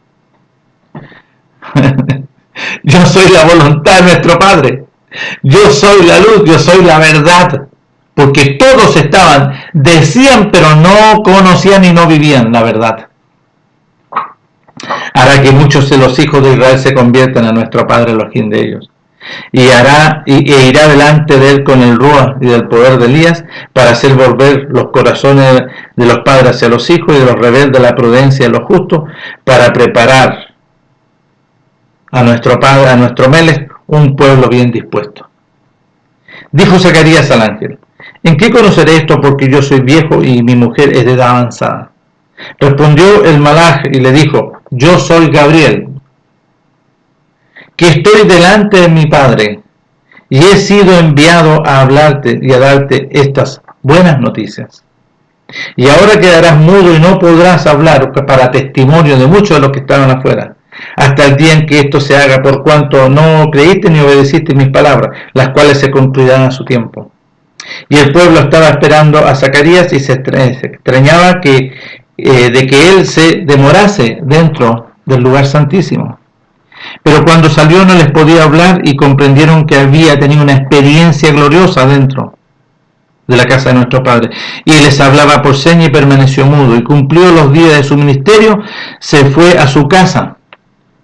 yo soy la voluntad de nuestro Padre, yo soy la luz, yo soy la verdad, porque todos decían pero no conocían y no vivían la verdad. Hará que muchos de los hijos de Israel se conviertan a nuestro Padre Elohim de ellos, e irá delante de él con el Ruaj y del poder de Elías, para hacer volver los corazones de los padres hacia los hijos, y de los rebeldes la prudencia de los justos, para preparar a nuestro Padre, a nuestro Melech, un pueblo bien dispuesto. Dijo Zacarías al ángel: ¿en qué conoceré esto? Porque yo soy viejo y mi mujer es de edad avanzada. Respondió el malaj y le dijo: yo soy Gabriel, que estoy delante de mi Padre, y he sido enviado a hablarte y a darte estas buenas noticias. Y ahora quedarás mudo y no podrás hablar, para testimonio de muchos de los que estaban afuera, hasta el día en que esto se haga, por cuanto no creíste ni obedeciste mis palabras, las cuales se cumplirán a su tiempo. Y el pueblo estaba esperando a Zacarías, y se extrañaba de que él se demorase dentro del lugar santísimo. Pero cuando salió no les podía hablar, y comprendieron que había tenido una experiencia gloriosa dentro de la casa de nuestro Padre. Y les hablaba por señas y permaneció mudo, y cumplió los días de su ministerio, se fue a su casa.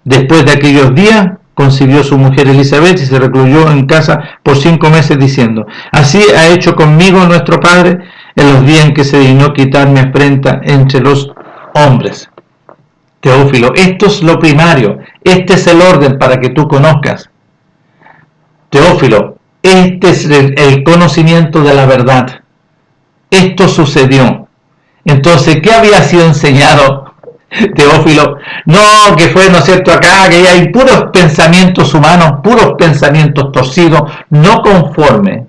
Después de aquellos días concibió su mujer Elizabeth, y se recluyó en casa por 5 meses, diciendo: así ha hecho conmigo nuestro Padre en los días en que se dignó quitar mi afrenta entre los hombres. Teófilo, esto es lo primario, este es el orden para que tú conozcas. Teófilo, este es el conocimiento de la verdad. Esto sucedió. Entonces, ¿qué había sido enseñado Teófilo? No, que fue, ¿no es cierto?, acá, que hay puros pensamientos humanos, puros pensamientos torcidos, no conformes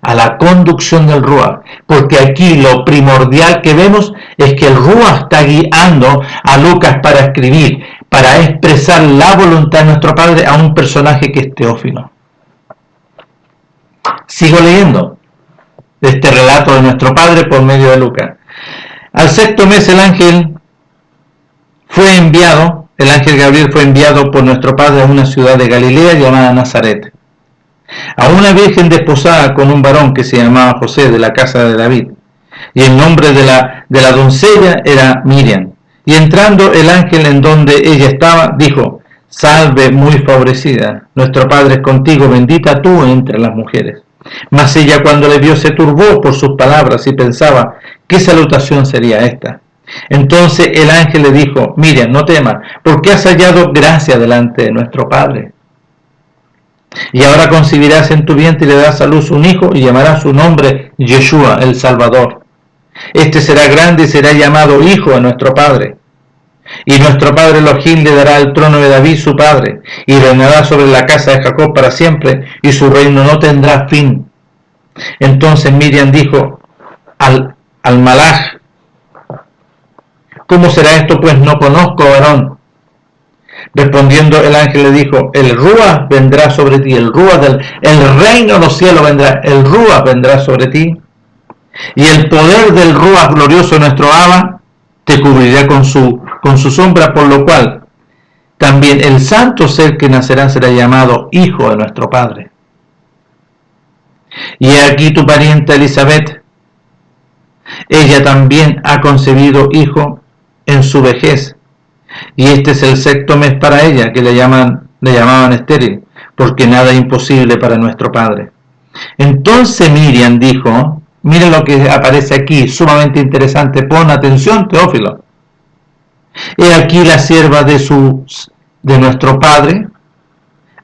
a la conducción del Ruaj, porque aquí lo primordial que vemos es que el Ruaj está guiando a Lucas para escribir, para expresar la voluntad de nuestro Padre a un personaje que es Teófilo. Sigo leyendo este relato de nuestro Padre por medio de Lucas. Al 6º mes el ángel Gabriel fue enviado por nuestro Padre a una ciudad de Galilea llamada Nazaret, a una virgen desposada con un varón que se llamaba José, de la casa de David, y el nombre de la doncella era Miriam. Y entrando el ángel en donde ella estaba, dijo: salve, muy favorecida, nuestro Padre es contigo, bendita tú entre las mujeres. Mas ella, cuando le vio, se turbó por sus palabras, y pensaba: ¿qué salutación sería esta? Entonces el ángel le dijo: Miriam, no temas, porque has hallado gracia delante de nuestro Padre. Y ahora concebirás en tu vientre y le darás a luz un hijo, y llamarás su nombre Yeshua, el Salvador. Este será grande y será llamado Hijo de nuestro Padre. Y nuestro Padre Elohim le dará el trono de David su padre, y reinará sobre la casa de Jacob para siempre, y su reino no tendrá fin. Entonces Miriam dijo al malaj: ¿cómo será esto? Pues no conozco varón. Respondiendo el ángel le dijo: el Ruaj vendrá sobre ti, el reino de los cielos vendrá, el Ruaj vendrá sobre ti, y el poder del Ruaj glorioso, nuestro Abba, te cubrirá con su sombra, por lo cual también el santo ser que nacerá será llamado Hijo de nuestro Padre. Y aquí tu pariente Elizabeth, Ella también ha concebido hijo en su vejez, y este es el sexto mes para ella, que le llamaban estéril, porque nada es imposible para nuestro Padre. Entonces Miriam dijo, miren lo que aparece aquí, sumamente interesante, pon atención, Teófilo. He aquí la sierva de nuestro Padre,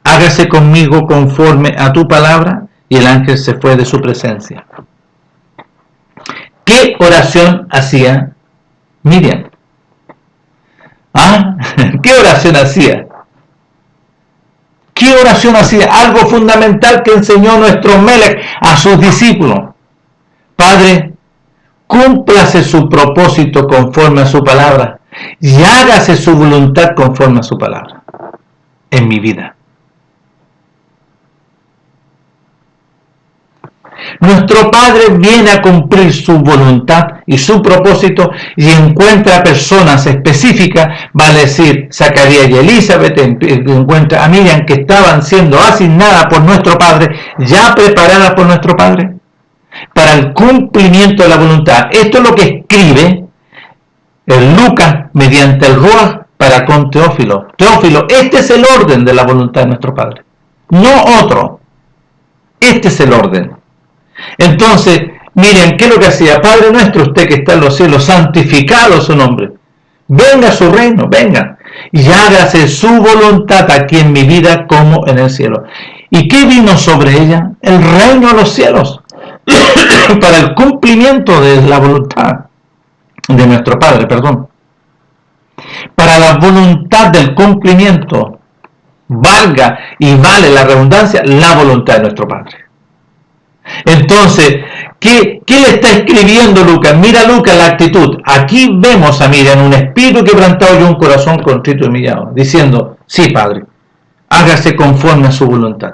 hágase conmigo conforme a tu palabra, y el ángel se fue de su presencia. ¿Qué oración hacía Miriam? ¿Ah? ¿Qué oración hacía? ¿Qué oración hacía? Algo fundamental que enseñó nuestro Melech a sus discípulos. Padre, cúmplase su propósito conforme a su palabra y hágase su voluntad conforme a su palabra en mi vida. Nuestro Padre viene a cumplir su voluntad y su propósito y encuentra personas específicas, vale decir, Zacarías y Elizabeth, encuentra a Miriam, que estaban siendo asignadas por nuestro Padre, ya preparadas por nuestro Padre, para el cumplimiento de la voluntad. Esto es lo que escribe el Lucas mediante el Ruach para con Teófilo. Teófilo, este es el orden de la voluntad de nuestro Padre, no otro. Este es el orden. Entonces, miren, ¿qué es lo que hacía? Padre nuestro, usted que está en los cielos, santificado su nombre. Venga su reino, venga. Y hágase su voluntad aquí en mi vida como en el cielo. ¿Y qué vino sobre ella? El reino de los cielos. Para el cumplimiento de la voluntad de nuestro Padre, perdón. Para la voluntad del cumplimiento, valga y vale la redundancia, la voluntad de nuestro Padre. Entonces, ¿qué le está escribiendo Lucas? Mira, Lucas, la actitud. Aquí vemos a Miriam, un espíritu quebrantado y un corazón contrito y humillado, diciendo, sí, Padre, hágase conforme a su voluntad.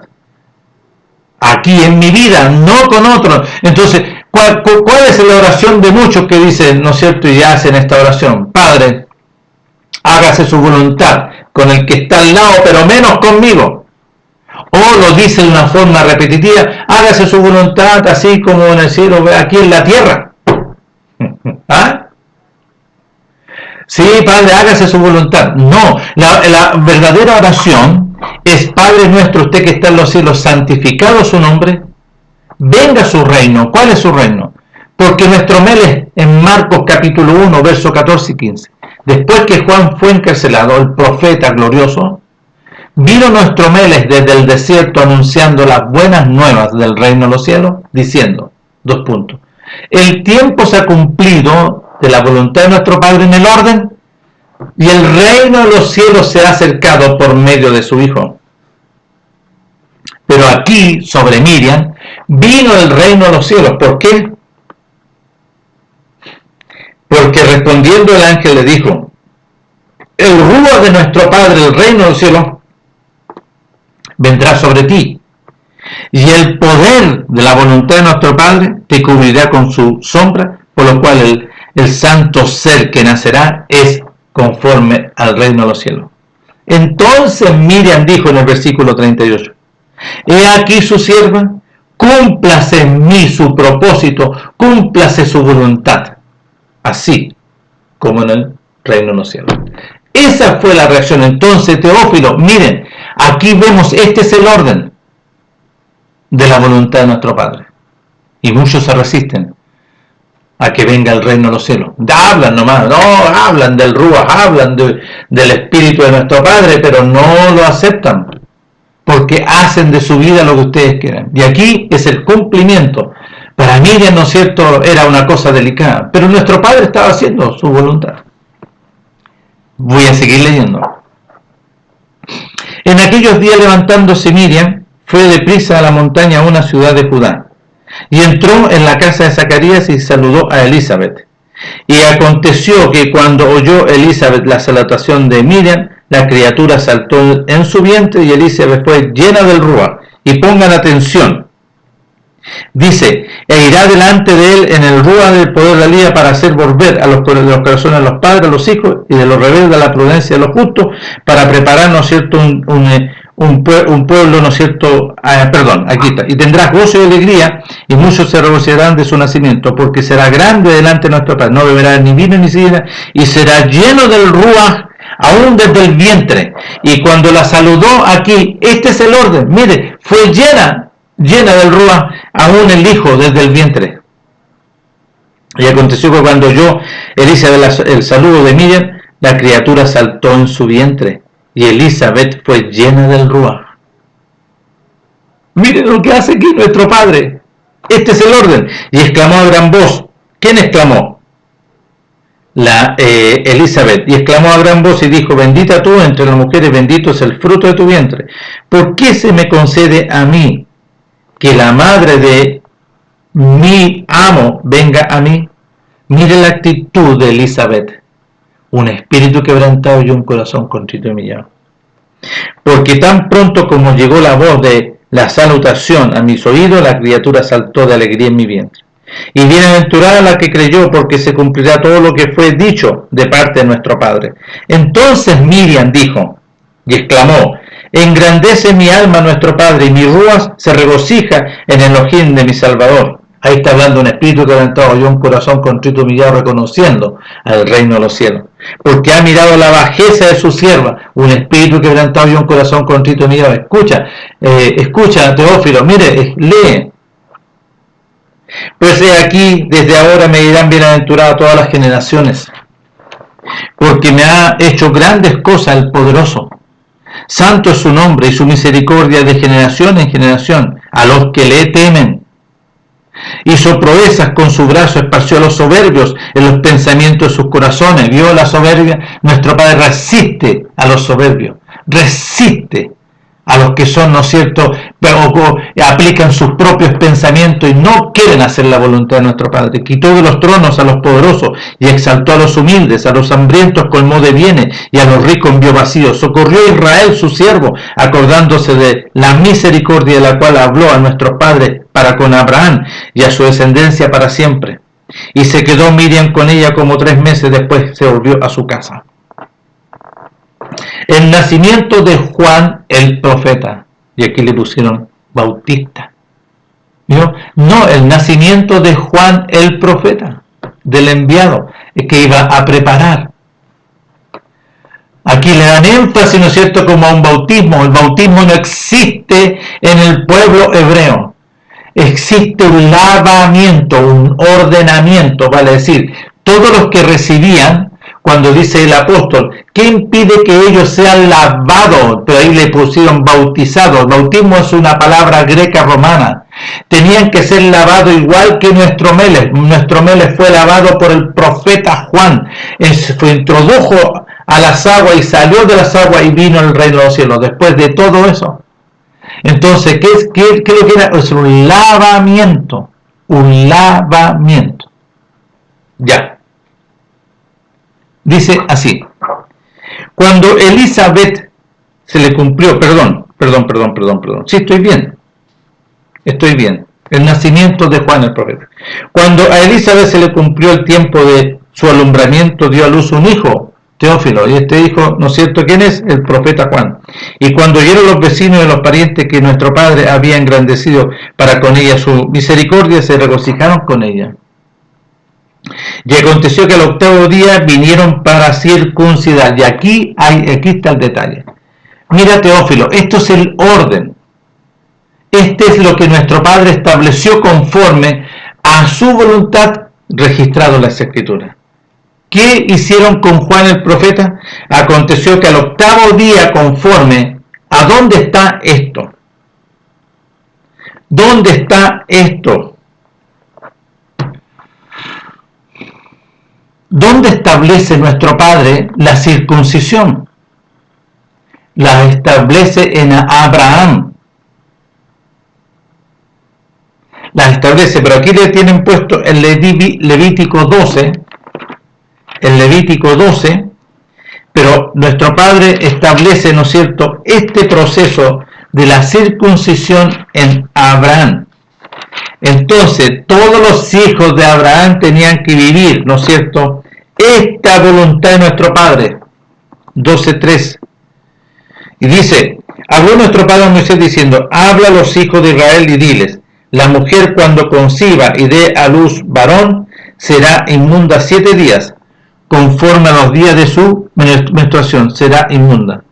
Aquí en mi vida, no con otros. Entonces, ¿cuál es la oración de muchos que dicen, ¿no es cierto?, y hacen esta oración? Padre, hágase su voluntad con el que está al lado, pero menos conmigo. O lo dice de una forma repetitiva, hágase su voluntad así como en el cielo, aquí en la tierra. ¿Ah? Sí, Padre, hágase su voluntad. No, la verdadera oración es, Padre nuestro, usted que está en los cielos, santificado su nombre, venga su reino. ¿Cuál es su reino? Porque nuestro Melech, en Marcos capítulo 1, versos 14 y 15, después que Juan fue encarcelado, el profeta glorioso, vino nuestro Melech desde el desierto anunciando las buenas nuevas del reino de los cielos, diciendo, el tiempo se ha cumplido de la voluntad de nuestro Padre en el orden, y el reino de los cielos se ha acercado por medio de su Hijo. Pero aquí, sobre Miriam, vino el reino de los cielos. ¿Por qué? Porque respondiendo el ángel le dijo, el Ruach de nuestro Padre, el reino de los cielos, vendrá sobre ti, y el poder de la voluntad de nuestro Padre te cubrirá con su sombra, por lo cual el santo ser que nacerá es conforme al reino de los cielos. Entonces Miriam dijo en el versículo 38, he aquí su sierva, cúmplase en mí su propósito, cúmplase su voluntad, así como en el reino de los cielos. Esa fue la reacción. Entonces, Teófilo, miren, aquí vemos, este es el orden de la voluntad de nuestro Padre. Y muchos se resisten a que venga el reino de los cielos. Hablan nomás, no, hablan del Ruach, hablan del Espíritu de nuestro Padre, pero no lo aceptan, porque hacen de su vida lo que ustedes quieran. Y aquí es el cumplimiento. Para Miriam, ¿no es cierto?, era una cosa delicada, pero nuestro Padre estaba haciendo su voluntad. Voy a seguir leyendo. En aquellos días, levantándose Miriam, fue deprisa a la montaña, a una ciudad de Judá, y entró en la casa de Zacarías y saludó a Elizabeth. Y aconteció que cuando oyó Elizabeth la salutación de Miriam, la criatura saltó en su vientre, y Elizabeth fue llena del Ruach. Y pongan atención. Dice, e irá delante de él en el Ruach del poder de Elías para hacer volver a los corazones de los padres a los hijos, y de los rebeldes a la prudencia de los justos, para preparar, ¿no es cierto?, un pueblo, ¿no es cierto? Perdón, aquí está. Y tendrás gozo y alegría, y muchos se regocijarán de su nacimiento, porque será grande delante de nuestro Padre. No beberá ni vino ni sidra, y será lleno del Ruaj, aún desde el vientre. Y cuando la saludó aquí, este es el orden. Mire, fue llena del Ruaj, aún el hijo desde el vientre. Y aconteció que cuando oyó Elizabeth el saludo de Miriam, la criatura saltó en su vientre, y Elizabeth fue llena del Ruaj. Miren lo que hace aquí nuestro Padre. Este es el orden. Y exclamó a gran voz. ¿Quién exclamó? Elizabeth. Y exclamó a gran voz y dijo: bendita tú entre las mujeres, bendito es el fruto de tu vientre. ¿Por qué se me concede a mí que la madre de mi amo venga a mí? Mire la actitud de Elizabeth: un espíritu quebrantado y un corazón contrito y humillado. Porque tan pronto como llegó la voz de la salutación a mis oídos, la criatura saltó de alegría en mi vientre. Y bienaventurada la que creyó, porque se cumplirá todo lo que fue dicho de parte de nuestro Padre. Entonces Miriam dijo y exclamó: engrandece mi alma nuestro Padre, y mi Ruaj se regocija en el Elohim de mi Salvador. Ahí está hablando un espíritu quebrantado y un corazón contrito y humillado, reconociendo al reino de los cielos. Porque ha mirado la bajeza de su sierva, un espíritu quebrantado y un corazón contrito y humillado. Escucha, Teófilo, mire, lee. Pues he aquí, desde ahora me dirán bienaventurado todas las generaciones, porque me ha hecho grandes cosas el poderoso. Santo es su nombre, y su misericordia de generación en generación a los que le temen. Hizo proezas con su brazo, esparció a los soberbios en los pensamientos de sus corazones. Vio la soberbia. Nuestro Padre resiste a los soberbios, resiste a los que son, ¿no es cierto?, pero aplican sus propios pensamientos y no quieren hacer la voluntad de nuestro Padre. Quitó de los tronos a los poderosos y exaltó a los humildes, a los hambrientos colmó de bienes y a los ricos envió vacíos. Socorrió a Israel su siervo, acordándose de la misericordia de la cual habló a nuestros padres para con Abraham y a su descendencia para siempre. Y se quedó Miriam con ella como 3 meses, después se volvió a su casa. El nacimiento de Juan el profeta, y aquí le pusieron Bautista. ¿Vio? No, el nacimiento de Juan el profeta, del enviado, que iba a preparar. Aquí le dan énfasis, ¿no es cierto?, como a un bautismo. El bautismo no existe en el pueblo hebreo. Existe un lavamiento, un ordenamiento, vale decir, todos los que recibían, cuando dice el apóstol, ¿qué impide que ellos sean lavados? Pero ahí le pusieron bautizados. El bautismo es una palabra greca romana. Tenían que ser lavados igual que nuestro Melech. Nuestro Melech fue lavado por el profeta Juan. Introdujo a las aguas y salió de las aguas y vino el reino de los cielos. Después de todo eso. Entonces, ¿qué es lo que era? Es un lavamiento. Un lavamiento. Ya. Dice así: cuando Elizabeth se le cumplió, perdón. Sí, estoy bien. El nacimiento de Juan el profeta. Cuando a Elizabeth se le cumplió el tiempo de su alumbramiento, dio a luz un hijo, Teófilo, y este hijo, ¿no es cierto quién es? El profeta Juan. Y cuando oyeron los vecinos y los parientes que nuestro padre había engrandecido para con ella su misericordia, se regocijaron con ella. Y aconteció que al 8º día vinieron para circuncidar. Y aquí está el detalle. Mira, Teófilo, esto es el orden. Este es lo que nuestro Padre estableció conforme a su voluntad, registrado en las Escrituras. ¿Qué hicieron con Juan el profeta? Aconteció que al 8º día, conforme, ¿a dónde está esto? ¿Dónde está esto? ¿Dónde establece nuestro Padre la circuncisión? La establece en Abraham. La establece, pero aquí le tienen puesto el Levítico 12. El Levítico 12, pero nuestro Padre establece, ¿no es cierto?, este proceso de la circuncisión en Abraham. Entonces, todos los hijos de Abraham tenían que vivir, ¿no es cierto?, esta voluntad de nuestro Padre. 12:3. Y dice, habló nuestro padre Moisés diciendo, habla a los hijos de Israel y diles, la mujer cuando conciba y dé a luz varón, será inmunda 7 días, conforme a los días de su menstruación, será inmunda.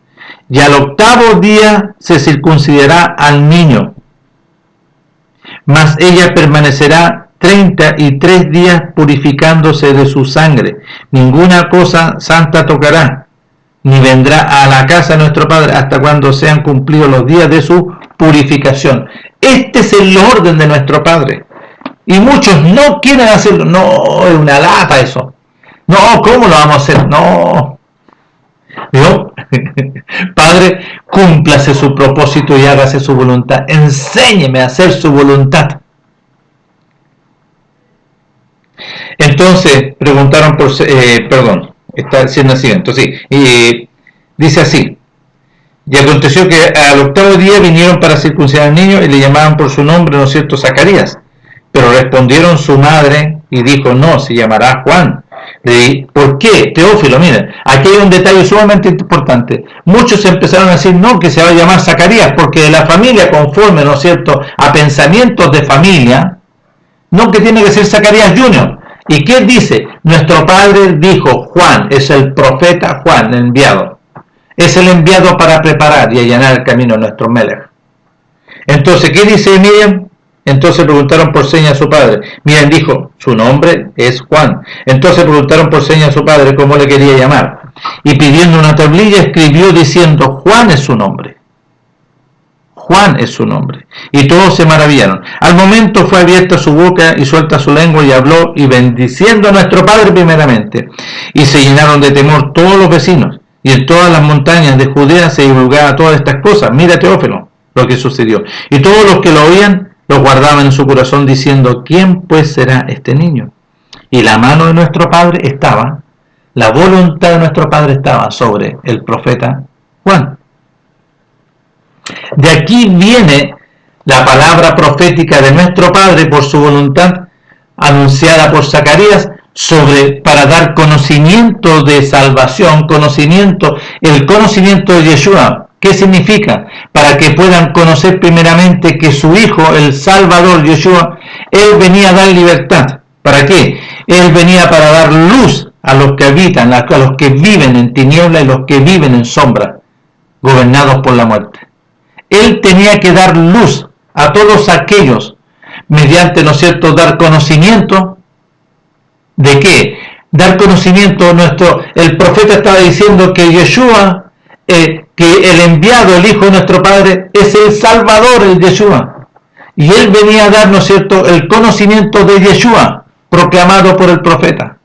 Y al 8º día se circuncidará al niño, mas ella permanecerá 33 días purificándose de su sangre. Ninguna cosa santa tocará, ni vendrá a la casa de nuestro padre hasta cuando sean cumplidos los días de su purificación. Este es el orden de nuestro padre. Y muchos no quieren hacerlo. No, es una lata eso. No, ¿cómo lo vamos a hacer? No. Dios, Padre, cúmplase su propósito y hágase su voluntad. Enséñeme a hacer su voluntad. Entonces preguntaron por, está diciendo así, entonces sí, dice así, y aconteció que al 8º día vinieron para circuncidar al niño y le llamaban por su nombre, ¿no es cierto?, Zacarías, pero respondieron su madre y dijo, no, se llamará Juan. Le dije, ¿por qué? Teófilo, miren, aquí hay un detalle sumamente importante. Muchos empezaron a decir, no, que se va a llamar Zacarías, porque de la familia, conforme, ¿no es cierto?, a pensamientos de familia, no, que tiene que ser Zacarías Junior. ¿Y qué dice? Nuestro padre dijo, Juan, es el profeta Juan, el enviado. Es el enviado para preparar y allanar el camino a nuestro Melech. Entonces, ¿qué dice Miriam? Entonces preguntaron por seña a su padre. Miriam dijo, su nombre es Juan. Entonces preguntaron por seña a su padre cómo le quería llamar. Y pidiendo una tablilla escribió diciendo, Juan es su nombre. Juan es su nombre. Y todos se maravillaron. Al momento fue abierta su boca y suelta su lengua y habló y bendiciendo a nuestro padre primeramente. Y se llenaron de temor todos los vecinos. Y en todas las montañas de Judea se divulgaba todas estas cosas. Mira, Teófilo, lo que sucedió. Y todos los que lo oían lo guardaban en su corazón diciendo, ¿quién pues será este niño? Y la mano de nuestro padre estaba, la voluntad de nuestro padre estaba sobre el profeta Juan. De aquí viene la palabra profética de nuestro Padre por su voluntad, anunciada por Zacarías, para dar conocimiento de salvación, el conocimiento de Yeshua. ¿Qué significa? Para que puedan conocer primeramente que su Hijo, el Salvador Yeshua, Él venía a dar libertad. ¿Para qué? Él venía para dar luz a los que habitan, a los que viven en tiniebla y los que viven en sombra, gobernados por la muerte. Él tenía que dar luz a todos aquellos, mediante, ¿no es cierto?, dar conocimiento. ¿De qué? Dar conocimiento el profeta estaba diciendo que Yeshua, que el enviado, el Hijo de nuestro Padre, es el Salvador, el Yeshua. Y él venía a dar, ¿no es cierto?, el conocimiento de Yeshua, proclamado por el profeta.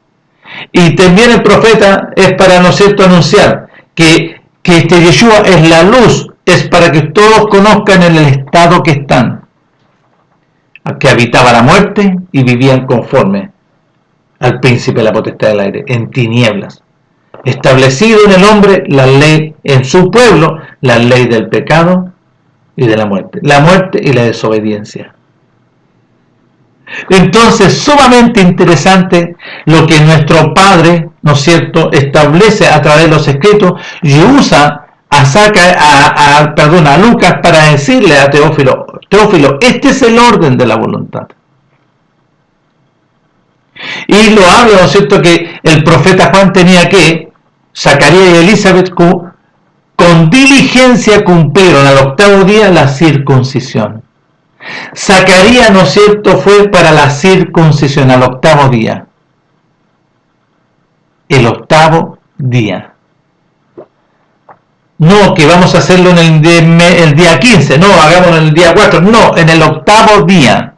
Y también el profeta es para, ¿no es cierto?, anunciar que este Yeshua es la luz, es para que todos conozcan en el estado que están, que habitaba la muerte y vivían conforme al príncipe de la potestad del aire, en tinieblas. Establecido en el hombre la ley, en su pueblo, la ley del pecado y de la muerte y la desobediencia. Entonces, sumamente interesante lo que nuestro Padre, ¿no es cierto?, establece a través de los escritos y usa a Lucas para decirle a Teófilo, este es el orden de la voluntad. Y lo habla, ¿no es cierto?, que el profeta Juan tenía que, Zacarías y Elizabeth, con diligencia cumplieron al 8º día la circuncisión. Zacarías, ¿no es cierto?, fue para la circuncisión al 8º día. El 8º día. No, que vamos a hacerlo en el día 15, no, hagámoslo en el día 4, no, en el 8º día.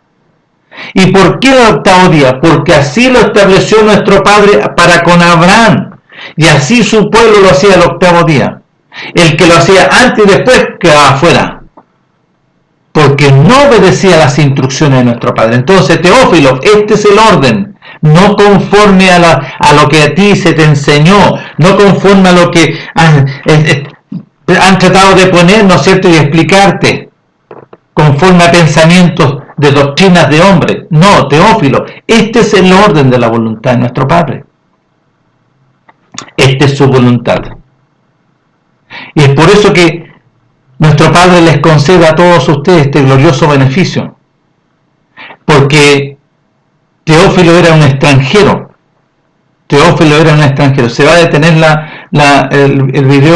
¿Y por qué el 8º día? Porque así lo estableció nuestro Padre para con Abraham, y así su pueblo lo hacía el 8º día. El que lo hacía antes y después quedaba afuera, porque no obedecía las instrucciones de nuestro Padre. Entonces, Teófilo, este es el orden, no conforme a lo que a ti se te enseñó, no conforme a lo que han tratado de poner, ¿no es cierto?, y explicarte, conforme a pensamientos de doctrinas de hombre. No, Teófilo, este es el orden de la voluntad de nuestro Padre. Esta es su voluntad. Y es por eso que nuestro Padre les conceda a todos ustedes este glorioso beneficio, porque Teófilo era un extranjero. Se va a detener el video